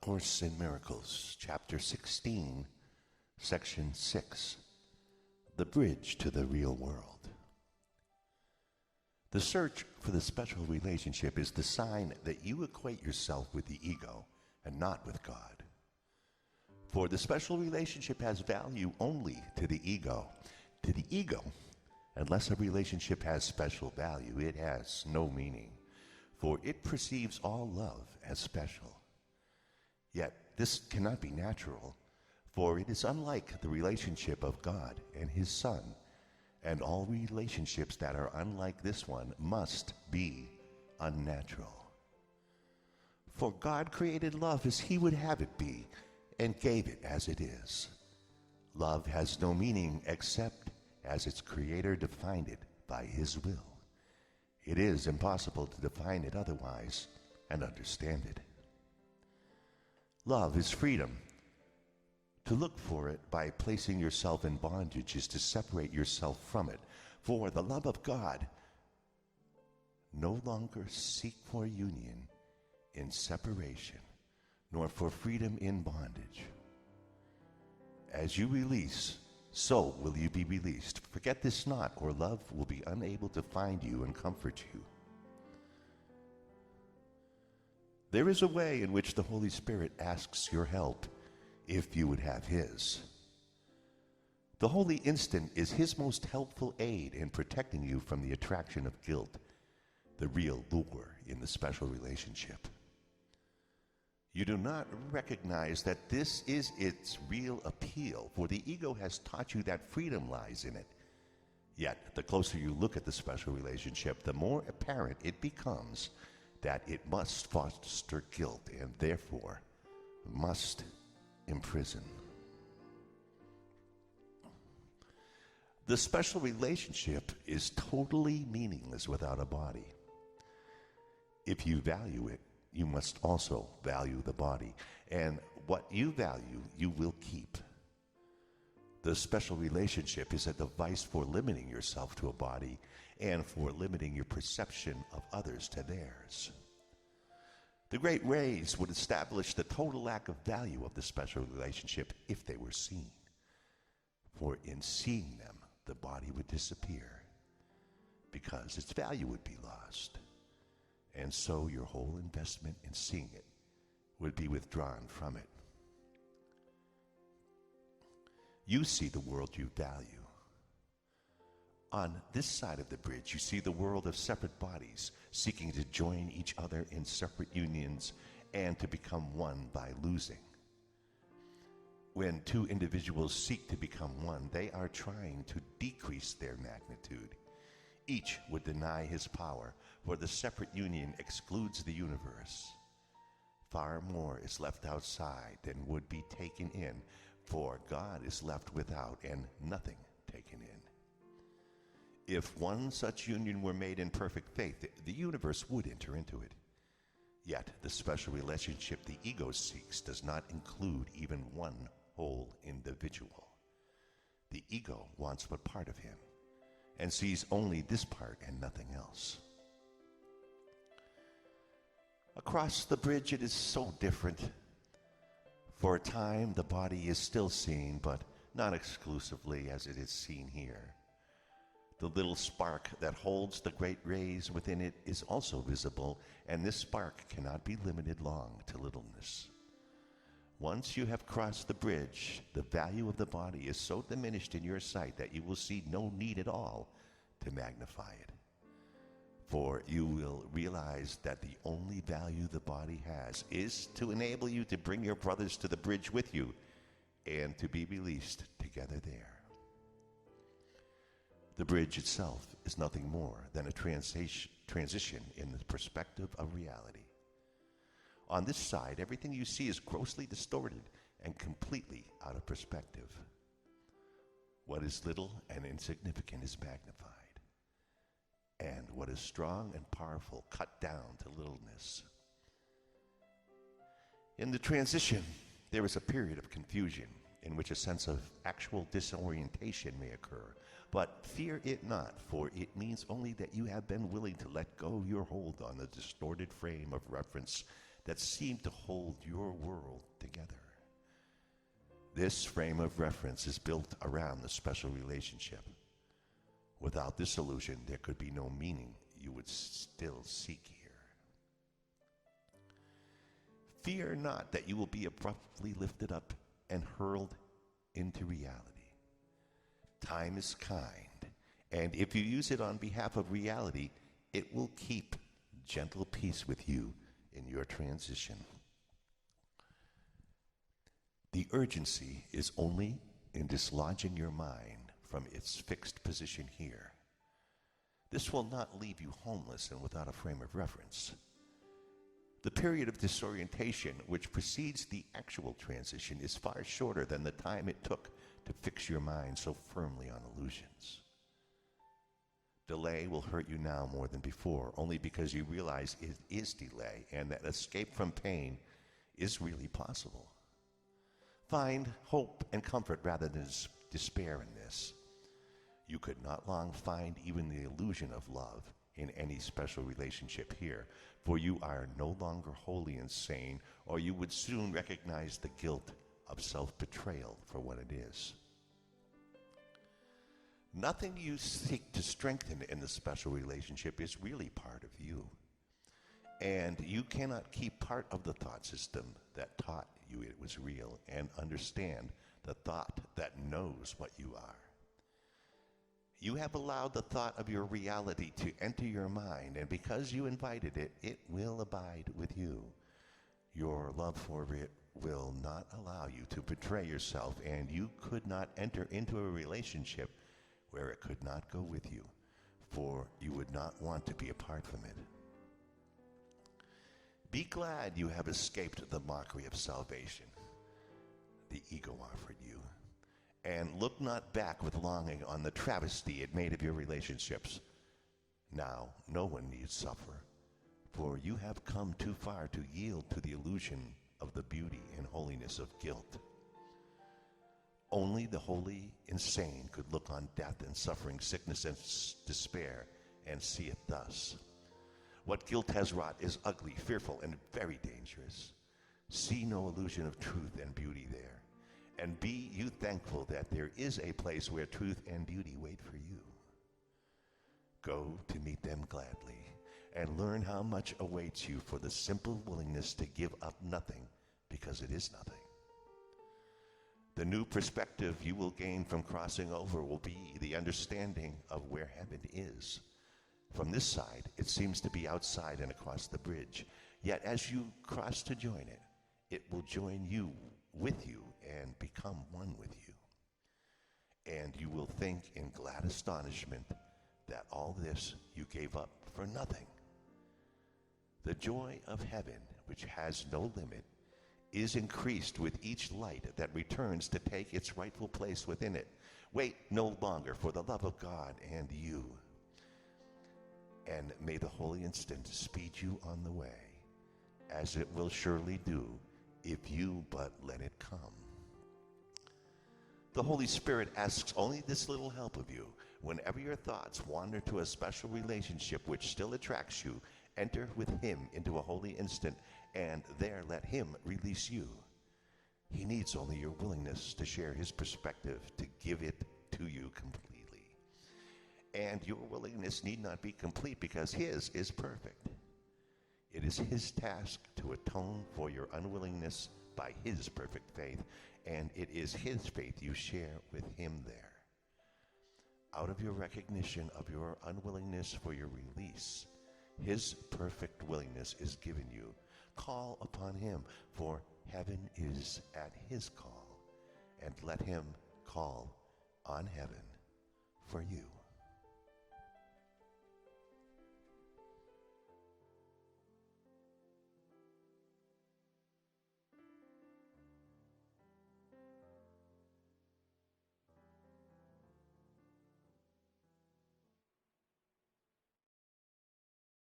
Course in Miracles, Chapter 16, Section 6, The Bridge to the Real World. The search for the special relationship is the sign that you equate yourself with the ego and not with God. For the special relationship has value only to the ego. To the ego, unless a relationship has special value, it has no meaning, for it perceives all love as special. Yet this cannot be natural, for it is unlike the relationship of God and His Son, and all relationships that are unlike this one must be unnatural. For God created love as He would have it be, and gave it as it is. Love has no meaning except as its Creator defined it by His will. It is impossible to define it otherwise and understand it. Love is freedom. To look for it by placing yourself in bondage is to separate yourself from it. For the love of God no longer seek for union in separation, nor for freedom in bondage. As you release, so will you be released. Forget this not, or love will be unable to find you and comfort you. There is a way in which the Holy Spirit asks your help if you would have His. The holy instant is His most helpful aid in protecting you from the attraction of guilt, the real lure in the special relationship. You do not recognize that this is its real appeal, for the ego has taught you that freedom lies in it. Yet, the closer you look at the special relationship, the more apparent it becomes that it must foster guilt and therefore must imprison. The special relationship is totally meaningless without a body. If you value it, you must also value the body, and what you value, you will keep. The special relationship is a device for limiting yourself to a body and for limiting your perception of others to theirs. The great rays would establish the total lack of value of the special relationship if they were seen. For in seeing them, the body would disappear because its value would be lost. And so your whole investment in seeing it would be withdrawn from it. You see the world you value. On this side of the bridge, you see the world of separate bodies seeking to join each other in separate unions and to become one by losing. When two individuals seek to become one, they are trying to decrease their magnitude. Each would deny his power, for the separate union excludes the universe. Far more is left outside than would be taken in, for God is left without and nothing taken in. If one such union were made in perfect faith, the universe would enter into it. Yet the special relationship the ego seeks does not include even one whole individual. The ego wants but part of him and sees only this part and nothing else. Across the bridge it is so different. For a time the body is still seen, but not exclusively as it is seen here. The little spark that holds the great rays within it is also visible, and this spark cannot be limited long to littleness. Once you have crossed the bridge, the value of the body is so diminished in your sight that you will see no need at all to magnify it. For you will realize that the only value the body has is to enable you to bring your brothers to the bridge with you and to be released together there. The bridge itself is nothing more than a transition in the perspective of reality. On this side, everything you see is grossly distorted and completely out of perspective. What is little and insignificant is magnified, and what is strong and powerful cut down to littleness. In the transition, there is a period of confusion in which a sense of actual disorientation may occur. But fear it not, for it means only that you have been willing to let go your hold on the distorted frame of reference that seem to hold your world together. This frame of reference is built around the special relationship. Without this illusion, there could be no meaning you would still seek here. Fear not that you will be abruptly lifted up and hurled into reality. Time is kind, and if you use it on behalf of reality, it will keep gentle peace with you in your transition. The urgency is only in dislodging your mind from its fixed position here. This will not leave you homeless and without a frame of reference. The period of disorientation which precedes the actual transition is far shorter than the time it took to fix your mind so firmly on illusions. Delay will hurt you now more than before, only because you realize it is delay and that escape from pain is really possible. Find hope and comfort rather than despair in this. You could not long find even the illusion of love in any special relationship here, for you are no longer wholly insane, or you would soon recognize the guilt of self-betrayal for what it is. Nothing you seek to strengthen in the special relationship is really part of you. And you cannot keep part of the thought system that taught you it was real and understand the thought that knows what you are. You have allowed the thought of your reality to enter your mind, and because you invited it, it will abide with you. Your love for it will not allow you to betray yourself, and you could not enter into a relationship where it could not go with you, for you would not want to be apart from it. Be glad you have escaped the mockery of salvation the ego offered you, and look not back with longing on the travesty it made of your relationships. Now no one need suffer, for you have come too far to yield to the illusion of the beauty and holiness of guilt. Only the wholly insane could look on death and suffering, sickness and despair, and see it thus. What guilt has wrought is ugly, fearful, and very dangerous. See no illusion of truth and beauty there, and be you thankful that there is a place where truth and beauty wait for you. Go to meet them gladly, and learn how much awaits you for the simple willingness to give up nothing because it is nothing. The new perspective you will gain from crossing over will be the understanding of where heaven is. From this side, it seems to be outside and across the bridge. Yet as you cross to join it, it will join you with you and become one with you. And you will think in glad astonishment that all this you gave up for nothing. The joy of heaven, which has no limit, is increased with each light that returns to take its rightful place within it. Wait no longer for the love of God and you. And may the holy instant speed you on the way, as it will surely do if you but let it come. The Holy Spirit asks only this little help of you. Whenever your thoughts wander to a special relationship which still attracts you, enter with him into a holy instant, and there let him release you. He needs only your willingness to share his perspective, to give it to you completely. And your willingness need not be complete because his is perfect. It is his task to atone for your unwillingness by his perfect faith, and it is his faith you share with him there. Out of your recognition of your unwillingness for your release, his perfect willingness is given you. Call upon him, for heaven is at his call, and let him call on heaven for you.